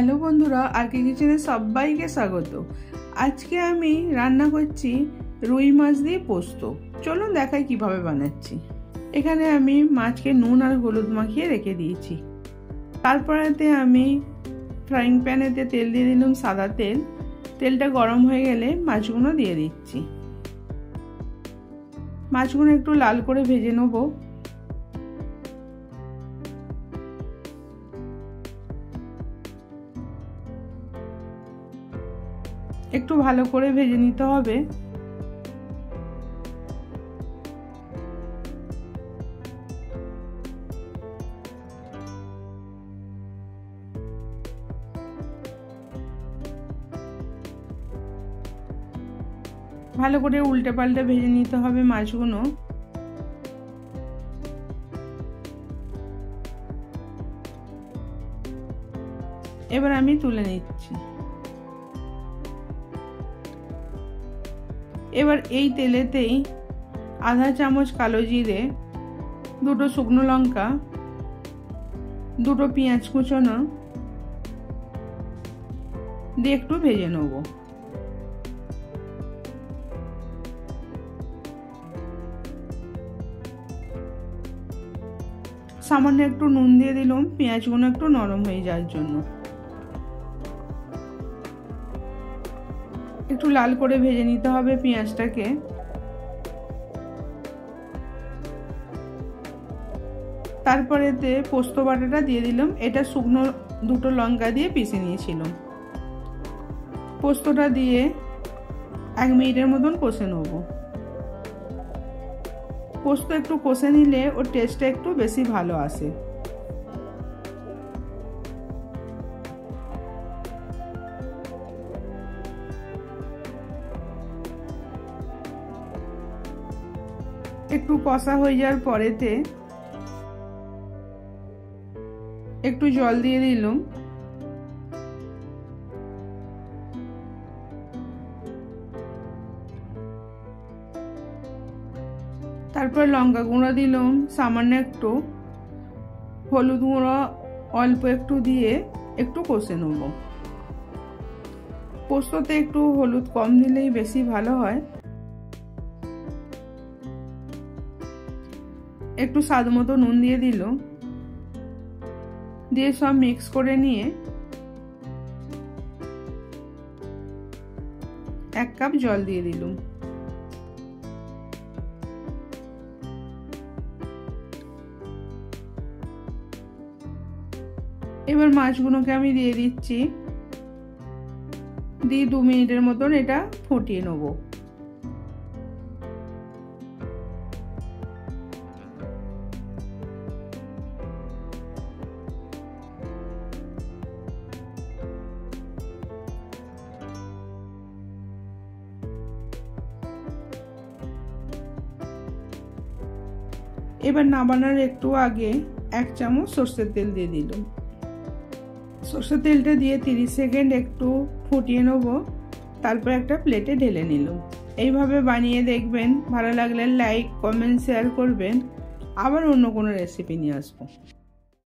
Hello বন্ধুরা, আরকে কিচেনে সবাইকে স্বাগত। আজকে আমি রান্না করছি রুই মাছ দিয়ে পোস্ত। চলুন দেখাই কিভাবে বানাচ্ছি। এখানে আমি মাছকে নুন আর হলুদ মাখিয়ে রেখে দিয়েছি। তারপরেতে আমি ফ্রাইং প্যানেতে তেল দিয়ে দিলাম, সাদা তেল। তেলটা গরম হয়ে গেলে মাছগুলো দিয়ে দিচ্ছি। মাছগুলো একটু লাল করে ভেজে নেব। একটু ভালো করে ভেজে নিতে হবে। ভালো করে উল্টে পাল্টে ভেজে নিতে হবে মাছগুলো। এবার আমি তুলে নিচ্ছি। এবার এই তেলেতেই আধা চামচ কালো জিরে, দুটো শুকনো লঙ্কা, দুটো পেঁয়াজ কুচনো দিয়ে একটু ভেজে নেব। সামান্য একটু নুন দিয়ে দিলাম পেঁয়াজগুলো একটু নরম হয়ে যাওয়ার জন্য। একটু লাল করে ভেজে নিতে হবে পেঁয়াজটাকে। তারপরেতে পোস্ত বাটাটা দিয়ে দিলাম। এটা শুকনো দুটো লঙ্কা দিয়ে পিষে নিয়েছিলাম। পোস্তটা দিয়ে 1 মিনিটের মতন কষে নেব। পোস্ত একটু কষে নিলে ওর টেস্টটা একটু বেশি ভালো আসে। একটু কষা হয়ে যাওয়ার পরেতে একটু জল দিয়ে দিলাম। তারপর লঙ্কা গুঁড়ো দিলাম, সামান্য একটু হলুদ গুঁড়ো অল্প একটু দিয়ে একটু কষে নেব। পোস্ততে একটু হলুদ কম দিলেই বেশি ভালো হয়। একটু স্বাদ মতো নুন দিয়ে দিল, দিয়ে সব মিক্স করে নিয়ে 1 কাপ জল দিয়ে দিলাম। এবার মাছগুলোকে আমি দিয়ে দিচ্ছি, দিয়ে 2 মিনিটের মতন এটা ফুটিয়ে নেব। এবার নামানোর একটু আগে 1 চামচ সরষের তেল দিয়ে দিলাম। সরষের তেলটা দিয়ে 30 সেকেন্ড একটু ফুটিয়ে নেব। তারপর একটা প্লেটে ঢেলে নিলাম। এইভাবে বানিয়ে দেখবেন, ভালো লাগলে লাইক কমেন্ট শেয়ার করবেন। আবার অন্য কোনো রেসিপি নিয়ে আসবো।